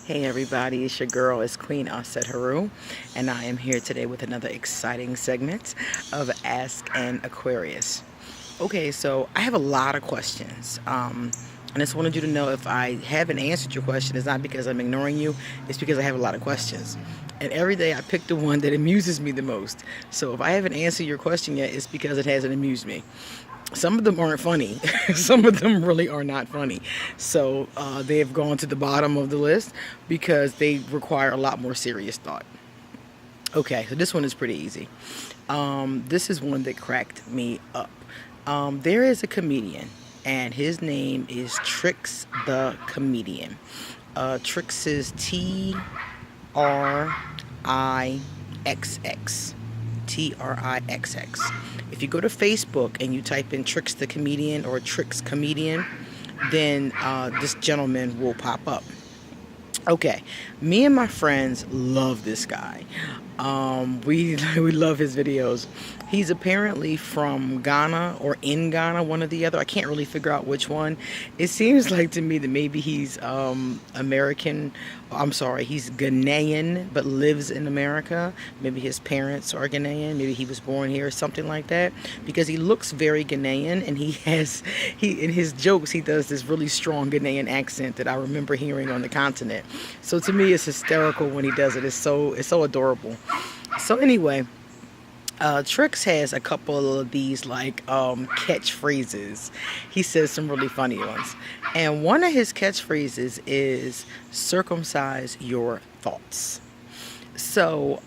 Hey everybody, it's your girl, it's Queen Aset Haru, and I am here today with another exciting segment of Ask an Aquarius. Okay, so I have a lot of questions. I just wanted you to know if I haven't answered your question, it's not because I'm ignoring you, it's because I have a lot of questions. And every day I pick the one that amuses me the most. So if I haven't answered your question yet, it's because it hasn't amused me. Some of them aren't funny. Some of them really are not funny. So they have gone to the bottom of the list because they require a lot more serious thought. Okay, so this one is pretty easy. This is one that cracked me up. There is a comedian, and his name is Trix the Comedian. Trix is Trixx. Trixx. If you go to Facebook and you type in Trix the Comedian or Trix Comedian, then this gentleman will pop up. Okay, me and my friends love this guy. We love his videos. He's apparently from Ghana or in Ghana, one or the other. I can't really figure out which one. It seems like to me that maybe he's American. I'm sorry, he's Ghanaian but lives in America. Maybe his parents are Ghanaian. Maybe he was born here or something like that. Because he looks very Ghanaian, and he in his jokes he does this really strong Ghanaian accent that I remember hearing on the continent. So to me, it's hysterical when he does it. It's so adorable. So anyway. Trix has a couple of these like catchphrases. He says some really funny ones. And one of his catchphrases is circumcise your thoughts. So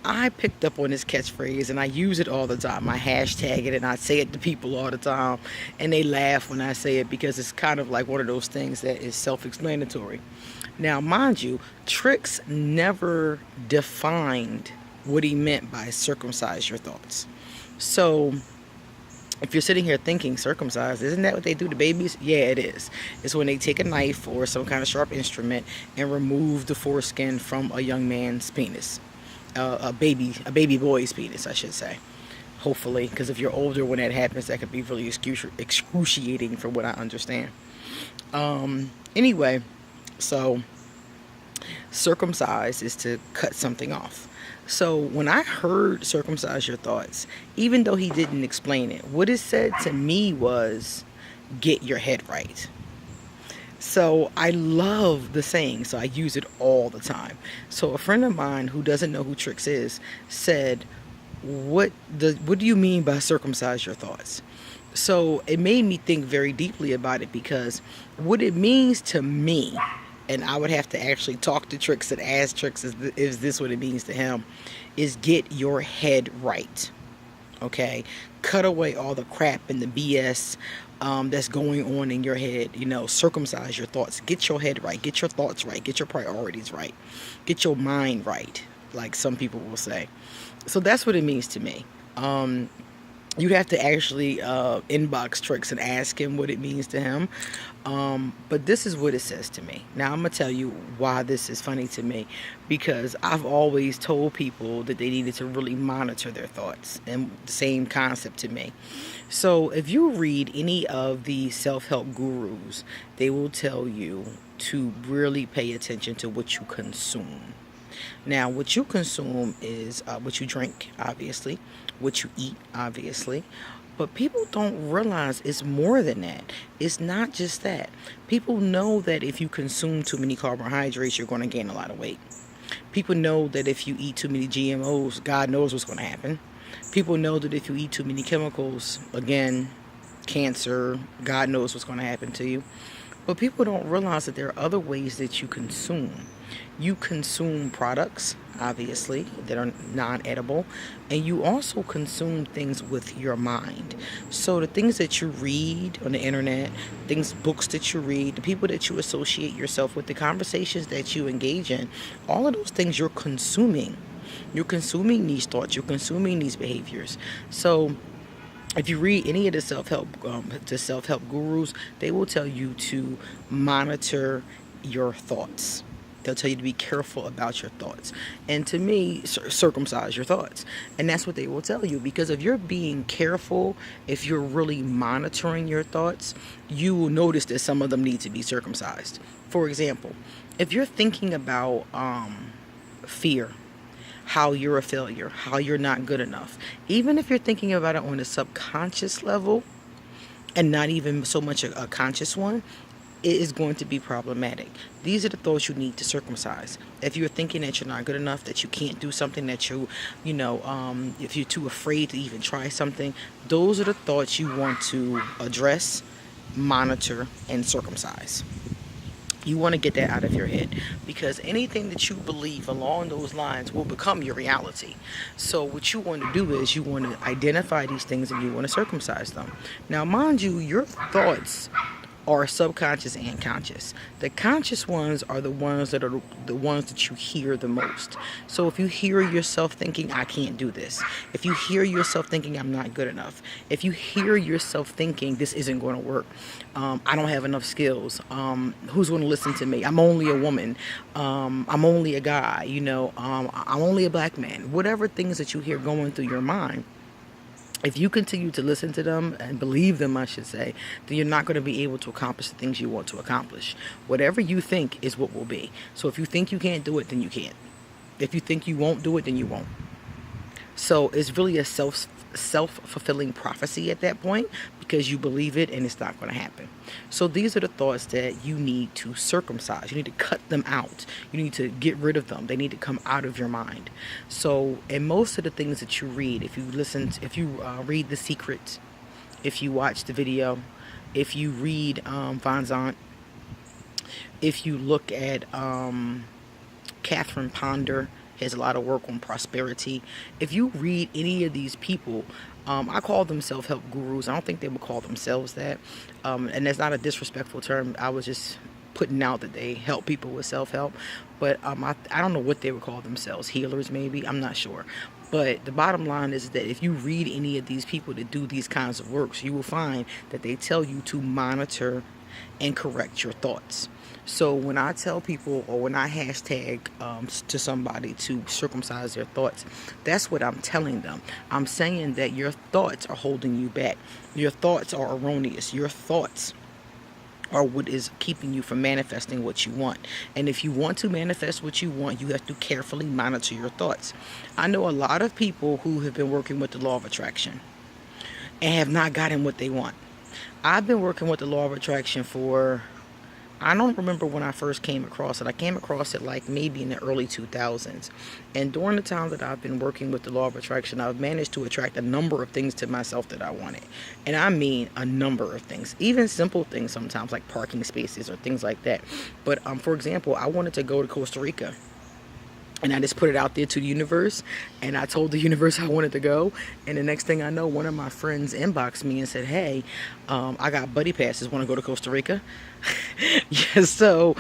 I picked up on this catchphrase and I use it all the time. I hashtag it and I say it to people all the time. And they laugh when I say it because it's kind of like one of those things that is self-explanatory. Now, mind you, Trix never defined what he meant by circumcise your thoughts. So if you're sitting here thinking circumcised, isn't that what they do to babies? Yeah, it is. It's when they take a knife or some kind of sharp instrument and remove the foreskin from a young man's penis, a baby boy's penis, I should say. Hopefully, because if you're older when that happens, that could be really excruciating from what I understand. Anyway, so circumcise is to cut something off. So when I heard circumcise your thoughts, even though he didn't explain it, what it said to me was get your head right. So I love the saying, so I use it all the time. So a friend of mine who doesn't know who Trix is said, what do you mean by circumcise your thoughts? So it made me think very deeply about it, because what it means to me, and I would have to actually talk to Trix and ask Trix, is this what it means to him, is get your head right. Okay? Cut away all the crap and the BS that's going on in your head. You know, circumcise your thoughts. Get your head right. Get your thoughts right. Get your priorities right. Get your mind right, like some people will say. So that's what it means to me. You'd have to actually inbox Trix and ask him what it means to him. But this is what it says to me. Now, I'm going to tell you why this is funny to me. Because I've always told people that they needed to really monitor their thoughts. And the same concept to me. So if you read any of the self-help gurus, they will tell you to really pay attention to what you consume. Now, what you consume is what you drink, obviously, what you eat, obviously, but people don't realize it's more than that. It's not just that. People know that if you consume too many carbohydrates, you're going to gain a lot of weight. People know that if you eat too many GMOs, God knows what's going to happen. People know that if you eat too many chemicals, again, cancer, God knows what's going to happen to you. But people don't realize that there are other ways that you consume. You consume products, obviously, that are non-edible, and you also consume things with your mind. So the things that you read on the internet, books that you read, the people that you associate yourself with, the conversations that you engage in, all of those things you're consuming. You're consuming these thoughts, you're consuming these behaviors. So if you read any of the self-help gurus, they will tell you to monitor your thoughts. They'll tell you to be careful about your thoughts. And to me, circumcise your thoughts. And that's what they will tell you. Because if you're being careful, if you're really monitoring your thoughts, you will notice that some of them need to be circumcised. For example, if you're thinking about fear, how you're a failure, how you're not good enough, even if you're thinking about it on a subconscious level and not even so much a conscious one, it is going to be problematic. These are the thoughts you need to circumcise. If you're thinking that you're not good enough, that you can't do something, that if you're too afraid to even try something, those are the thoughts you want to address, monitor, and circumcise. You want to get that out of your head, because anything that you believe along those lines will become your reality. So what you want to do is you want to identify these things and you want to circumcise them. Now, mind you, your thoughts are subconscious and conscious. The conscious ones are the ones that you hear the most. So if you hear yourself thinking, I can't do this, if you hear yourself thinking, I'm not good enough, if you hear yourself thinking, this isn't going to work, I don't have enough skills, who's going to listen to me, I'm only a woman, I'm only a guy, I'm only a black man, whatever things that you hear going through your mind, if you continue to listen to them and believe them, I should say, then you're not going to be able to accomplish the things you want to accomplish. Whatever you think is what will be. So if you think you can't do it, then you can't. If you think you won't do it, then you won't. So it's really a self-fulfilling prophecy at that point, because you believe it and it's not going to happen. So these are the thoughts that you need to circumcise. You need to cut them out. You need to get rid of them. They need to come out of your mind. So, and most of the things that you read, if you read The Secret, if you watch the video, if you read Von Zant, if you look at Catherine Ponder, has a lot of work on prosperity. If you read any of these people, I call them self-help gurus. I don't think they would call themselves that. And that's not a disrespectful term. I was just putting out that they help people with self-help. But I don't know what they would call themselves. Healers, maybe. I'm not sure. But the bottom line is that if you read any of these people that do these kinds of works, you will find that they tell you to monitor and correct your thoughts. So when I tell people, or when I hashtag to somebody to circumcise their thoughts, that's what I'm telling them. I'm saying that your thoughts are holding you back. Your thoughts are erroneous. Your thoughts are what is keeping you from manifesting what you want. And if you want to manifest what you want, you have to carefully monitor your thoughts. I know a lot of people who have been working with the law of attraction and have not gotten what they want. I've been working with the law of attraction for, I don't remember when I first came across it. I came across it like maybe in the early 2000s. And during the time that I've been working with the law of attraction, I've managed to attract a number of things to myself that I wanted. And I mean a number of things, even simple things sometimes, like parking spaces or things like that. But for example, I wanted to go to Costa Rica. And I just put it out there to the universe, and I told the universe I wanted to go. And the next thing I know, one of my friends inboxed me and said, hey, I got buddy passes, want to go to Costa Rica? Yeah, so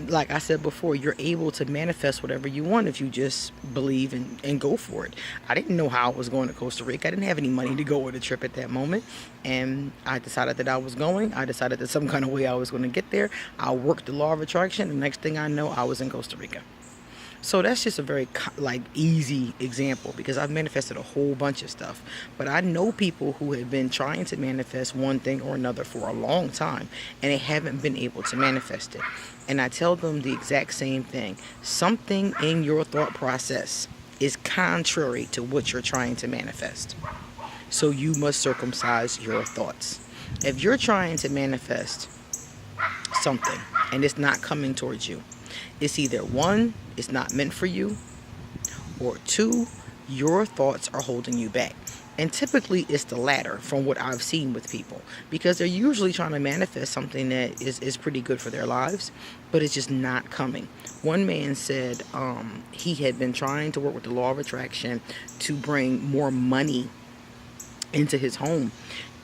like I said before, you're able to manifest whatever you want if you just believe and go for it. I didn't know how I was going to Costa Rica. I didn't have any money to go on a trip at that moment. And I decided that I was going. I decided that some kind of way I was going to get there. I worked the law of attraction. The next thing I know, I was in Costa Rica. So that's just a very easy example, because I've manifested a whole bunch of stuff. But I know people who have been trying to manifest one thing or another for a long time, and they haven't been able to manifest it. And I tell them the exact same thing. Something in your thought process is contrary to what you're trying to manifest. So you must circumcise your thoughts. If you're trying to manifest something and it's not coming towards you, it's either one, it's not meant for you, or two, your thoughts are holding you back. And typically it's the latter from what I've seen with people, because they're usually trying to manifest something that is pretty good for their lives, but it's just not coming. One man said he had been trying to work with the law of attraction to bring more money into his home.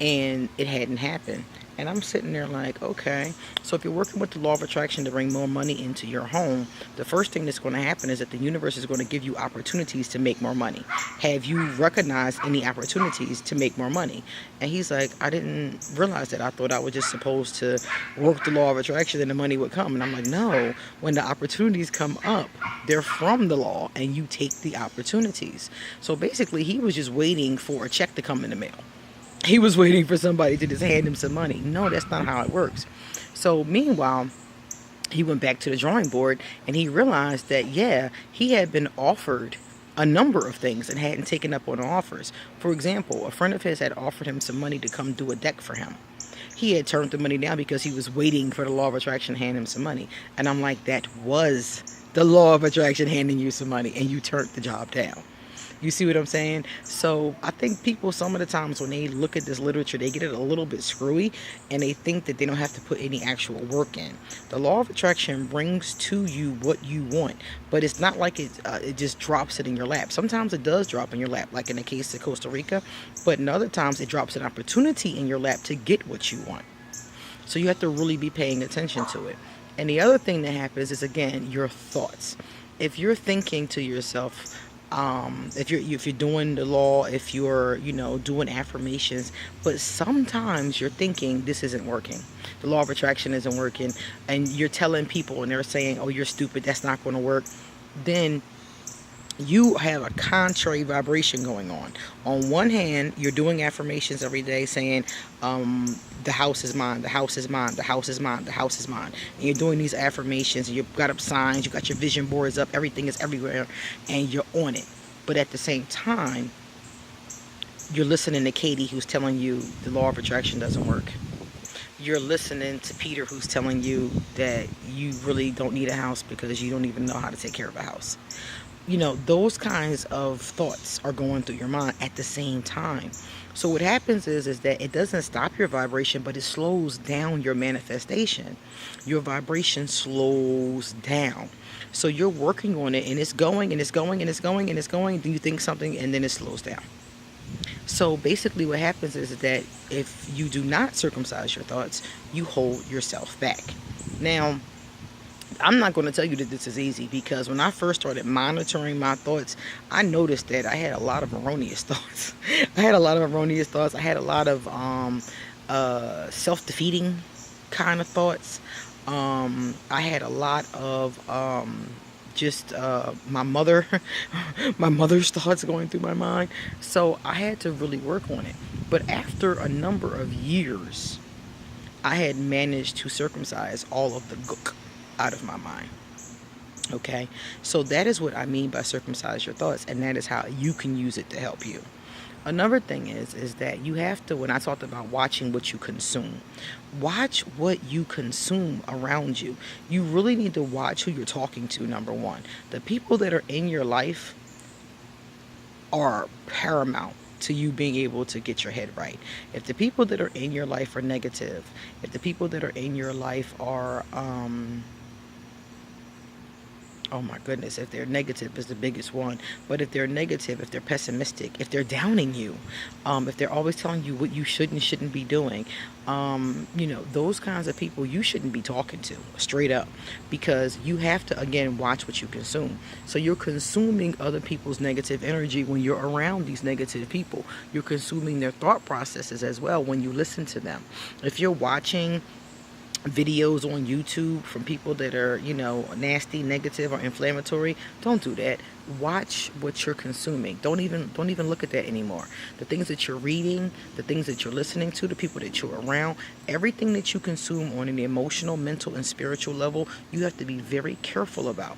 and it hadn't happened. And I'm sitting there like, okay, so if you're working with the law of attraction to bring more money into your home, the first thing that's going to happen is that the universe is going to give you opportunities to make more money. Have you recognized any opportunities to make more money? And he's like, I didn't realize that. I thought I was just supposed to work the law of attraction and the money would come. And I'm like, no, when the opportunities come up, they're from the law and you take the opportunities. So basically, he was just waiting for a check to come in the mail. He was waiting for somebody to just hand him some money. No, that's not how it works. So meanwhile, he went back to the drawing board and he realized that, yeah, he had been offered a number of things and hadn't taken up on the offers. For example, a friend of his had offered him some money to come do a deck for him. He had turned the money down because he was waiting for the law of attraction to hand him some money. And I'm like, that was the law of attraction handing you some money and you turned the job down. You see what I'm saying? So I think people, some of the times when they look at this literature, they get it a little bit screwy and they think that they don't have to put any actual work in. The law of attraction brings to you what you want, but it's not like it just drops it in your lap. Sometimes it does drop in your lap, like in the case of Costa Rica, but in other times it drops an opportunity in your lap to get what you want. So you have to really be paying attention to it. And the other thing that happens is, again, your thoughts. If you're thinking to yourself, if you're doing the law, if you're doing affirmations, but sometimes you're thinking this isn't working, the law of attraction isn't working, and you're telling people and they're saying, oh, you're stupid, that's not going to work, then you have a contrary vibration going on. On one hand, you're doing affirmations every day saying, the house is mine, the house is mine, the house is mine, the house is mine. And you're doing these affirmations and you've got up signs, you got your vision boards up, everything is everywhere, and you're on it. But at the same time, you're listening to Katie who's telling you the law of attraction doesn't work. You're listening to Peter who's telling you that you really don't need a house because you don't even know how to take care of a house. Those kinds of thoughts are going through your mind at the same time. So what happens is that it doesn't stop your vibration, but it slows down your manifestation. Your vibration slows down. So you're working on it and it's going and it's going and it's going and it's going. Then you think something and then it slows down. So basically what happens is that if you do not circumcise your thoughts, you hold yourself back. Now, I'm not going to tell you that this is easy, because when I first started monitoring my thoughts, I noticed that I had a lot of erroneous thoughts. I had a lot of self-defeating kind of thoughts. I had a lot of my mother's thoughts going through my mind. So I had to really work on it. But after a number of years, I had managed to circumcise all of the gook out of my mind. Okay, so that is what I mean by circumcise your thoughts, and that is how you can use it to help you. Another thing is that you have to, when I talked about watching what you consume, watch what you consume around you. You really need to watch who you're talking to, number one. The people that are in your life are paramount to you being able to get your head right. If the people that are in your life are negative, if the people that are in your life are oh my goodness, if they're negative is the biggest one. But if they're negative, if they're pessimistic, if they're downing you, if they're always telling you what you should and shouldn't be doing, those kinds of people you shouldn't be talking to, straight up. Because you have to, again, watch what you consume. So you're consuming other people's negative energy when you're around these negative people. You're consuming their thought processes as well when you listen to them. If you're watching videos on YouTube from people that are, nasty, negative, or inflammatory, don't do that. Watch what you're consuming. Don't even look at that anymore. The things that you're reading, the things that you're listening to, the people that you're around, everything that you consume on an emotional, mental, and spiritual level, you have to be very careful about.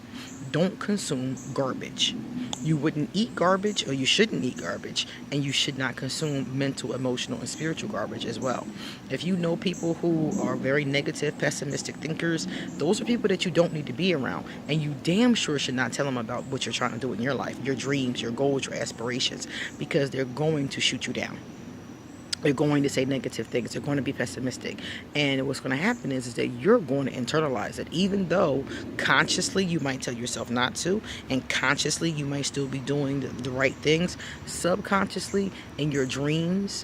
Don't consume garbage. You wouldn't eat garbage, or you shouldn't eat garbage, and you should not consume mental, emotional, and spiritual garbage as well. If you know people who are very negative, pessimistic thinkers, those are people that you don't need to be around, and you damn sure should not tell them about what you're trying to do in your life, your dreams, your goals, your aspirations, because they're going to shoot you down. They're going to say negative things. They're going to be pessimistic. And what's going to happen is that you're going to internalize it. Even though consciously you might tell yourself not to, and consciously you might still be doing the right things, subconsciously in your dreams,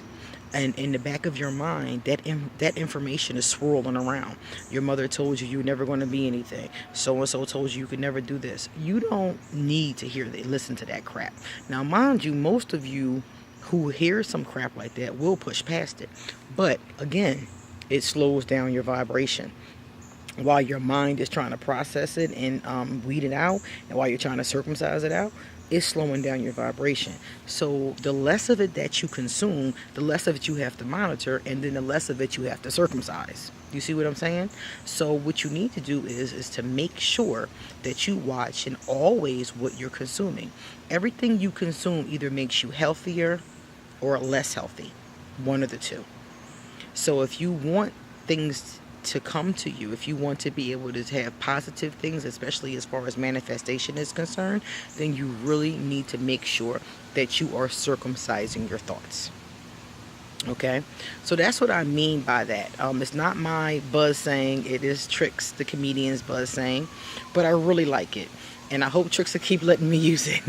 And in the back of your mind, that information is swirling around. Your mother told you you're never going to be anything. So and so told you could never do this. You don't need to listen to that crap. Now, mind you, most of you who hear some crap like that will push past it. But again, it slows down your vibration while your mind is trying to process it and weed it out, and while you're trying to circumcise it out, it's slowing down your vibration. So the less of it that you consume, the less of it you have to monitor, and then the less of it you have to circumcise. You see what I'm saying? So what you need to do is to make sure that you watch and always what you're consuming. Everything you consume either makes you healthier or less healthy, one of the two. So if you want things to come to you, if you want to be able to have positive things, especially as far as manifestation is concerned, then you really need to make sure that you are circumcising your thoughts. Okay, so that's what I mean by that. It's not my buzz saying, it is Trix, the comedian's buzz saying, but I really like it. And I hope Trix will keep letting me use it.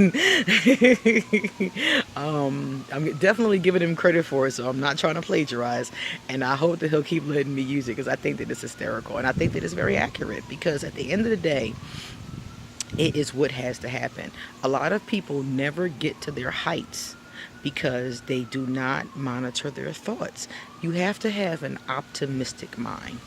I'm definitely giving him credit for it, so I'm not trying to plagiarize. And I hope that he'll keep letting me use it, because I think that it's hysterical. And I think that it's very accurate, because at the end of the day, it is what has to happen. A lot of people never get to their heights because they do not monitor their thoughts. You have to have an optimistic mind.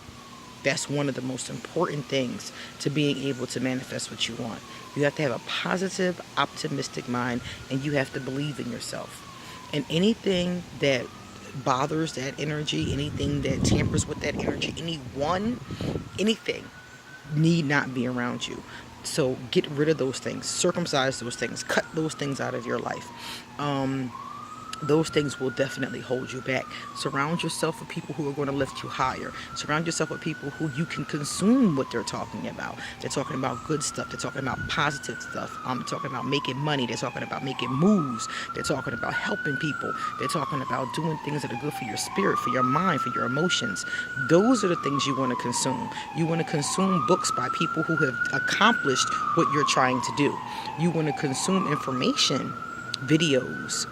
That's one of the most important things to being able to manifest what you want. You have to have a positive, optimistic mind, and you have to believe in yourself. And anything that bothers that energy, anything that tampers with that energy, anything need not be around you. So get rid of those things, circumcise those things, cut those things out of your life. Those things will definitely hold you back. Surround yourself with people who are going to lift you higher. Surround yourself with people who you can consume what they're talking about. They're talking about good stuff. They're talking about positive stuff. They're talking about making money. They're talking about making moves. They're talking about helping people. They're talking about doing things that are good for your spirit, for your mind, for your emotions. Those are the things you want to consume. You want to consume books by people who have accomplished what you're trying to do. You want to consume information, videos,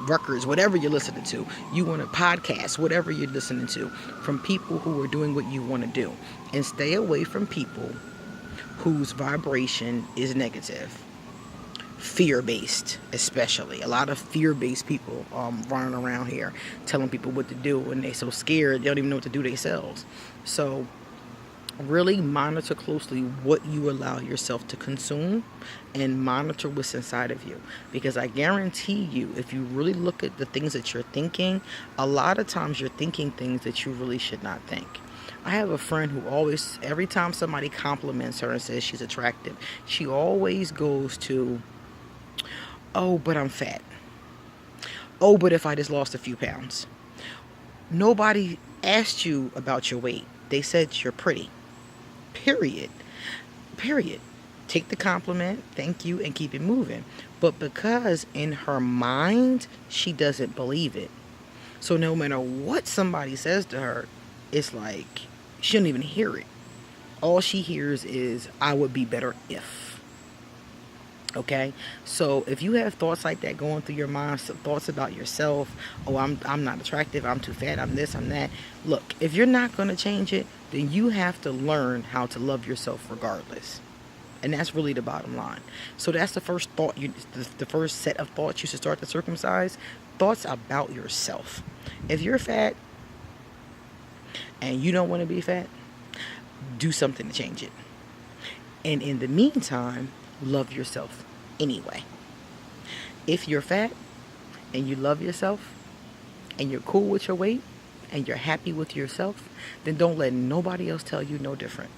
records, whatever you're listening to. You want to podcast, whatever you're listening to, from people who are doing what you want to do. And stay away from people whose vibration is negative. Fear-based, especially. A lot of fear-based people running around here telling people what to do, and they're so scared they don't even know what to do themselves. So really monitor closely what you allow yourself to consume, and monitor what's inside of you, because I guarantee you, if you really look at the things that you're thinking, a lot of times you're thinking things that you really should not think. I have a friend who always, every time somebody compliments her and says she's attractive, she always goes to, oh, but I'm fat. Oh, but if I just lost a few pounds. Nobody asked you about your weight. They said you're pretty. Period. Take the compliment, thank you, and keep it moving. But because in her mind, she doesn't believe it. So no matter what somebody says to her, it's like she don't even hear it. All she hears is, I would be better if. Okay, so if you have thoughts like that going through your mind, some thoughts about yourself, oh, I'm not attractive, I'm too fat, I'm this, I'm that. Look, if you're not going to change it, then you have to learn how to love yourself regardless. And that's really the bottom line. So that's the first thought, the first set of thoughts you should start to circumcise. Thoughts about yourself. If you're fat and you don't want to be fat, do something to change it. And in the meantime, love yourself anyway. If you're fat and you love yourself and you're cool with your weight and you're happy with yourself, then don't let nobody else tell you no different.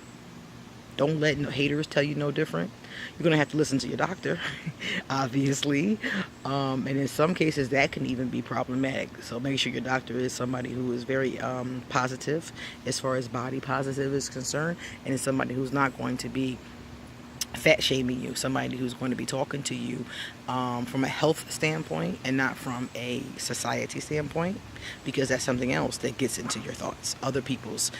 Don't let no haters tell you no different. You're going to have to listen to your doctor, obviously. And in some cases, that can even be problematic. So make sure your doctor is somebody who is very positive as far as body positive is concerned. And is somebody who's not going to be fat shaming you. Somebody who's going to be talking to you from a health standpoint and not from a society standpoint. Because that's something else that gets into your thoughts. Other people's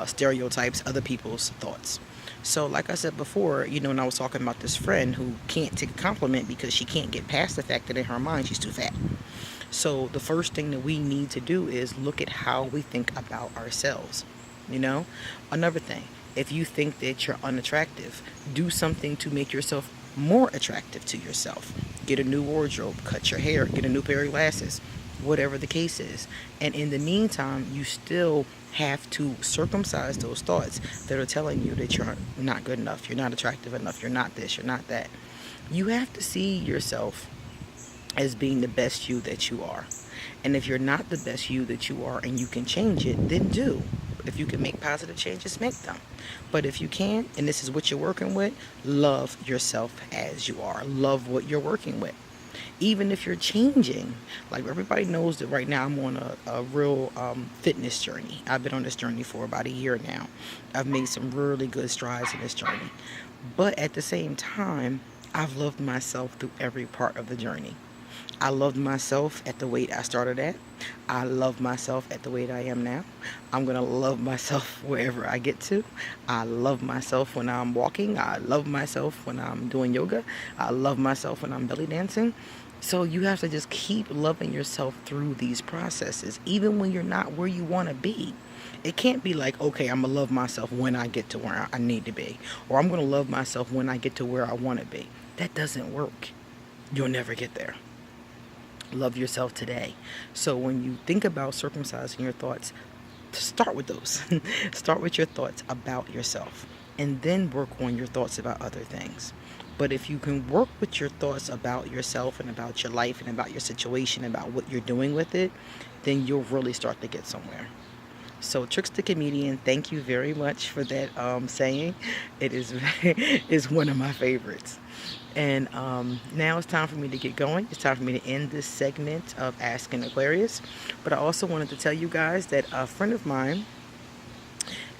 stereotypes, other people's thoughts. So like I said before, when I was talking about this friend who can't take a compliment because she can't get past the fact that in her mind she's too fat. So the first thing that we need to do is look at how we think about ourselves. You know, another thing, if you think that you're unattractive, do something to make yourself more attractive to yourself. Get a new wardrobe, cut your hair, get a new pair of glasses, whatever the case is. And in the meantime, you still have to circumcise those thoughts that are telling you that you're not good enough, you're not attractive enough, you're not this, you're not that. You have to see yourself as being the best you that you are. And if you're not the best you that you are and you can change it, then do. If you can make positive changes, make them. But if you can't, and this is what you're working with, love yourself as you are. Love what you're working with. Even if you're changing, like everybody knows that right now I'm on a real fitness journey. I've been on this journey for about a year now. I've made some really good strides in this journey. But at the same time, I've loved myself through every part of the journey. I loved myself at the weight I started at. I love myself at the weight I am now. I'm going to love myself wherever I get to. I love myself when I'm walking. I love myself when I'm doing yoga. I love myself when I'm belly dancing. So you have to just keep loving yourself through these processes, even when you're not where you want to be. It can't be like, okay, I'm going to love myself when I get to where I need to be, or I'm going to love myself when I get to where I want to be. That doesn't work. You'll never get there. Love yourself today. So when you think about circumcising your thoughts, start with those. Start with your thoughts about yourself, and then work on your thoughts about other things. But if you can work with your thoughts about yourself and about your life and about your situation, about what you're doing with it, then you'll really start to get somewhere. So Tricks the Comedian, thank you very much for that saying. It is is one of my favorites. And now it's time for me to get going. It's time for me to end this segment of Asking Aquarius. But I also wanted to tell you guys that a friend of mine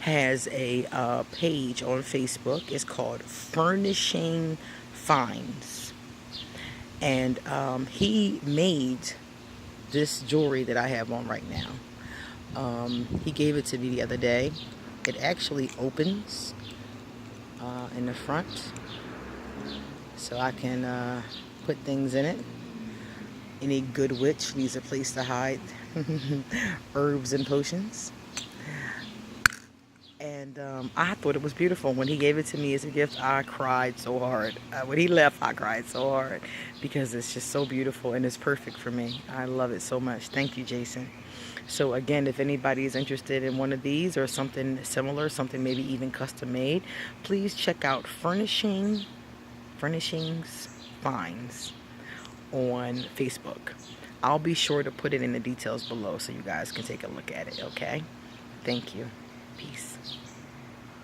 has a page on Facebook. It's called Furnishing Finds. And he made this jewelry that I have on right now. He gave it to me the other day. It actually opens in the front, so I can put things in it. Any good witch needs a place to hide herbs and potions. And I thought it was beautiful. When he gave it to me as a gift, I cried so hard. When he left, I cried so hard because it's just so beautiful and it's perfect for me. I love it so much. Thank you, Jason. So again, if anybody is interested in one of these or something similar, something maybe even custom made, please check out Furnishings Finds on Facebook. I'll be sure to put it in the details below so you guys can take a look at it, okay? Thank you. Peace.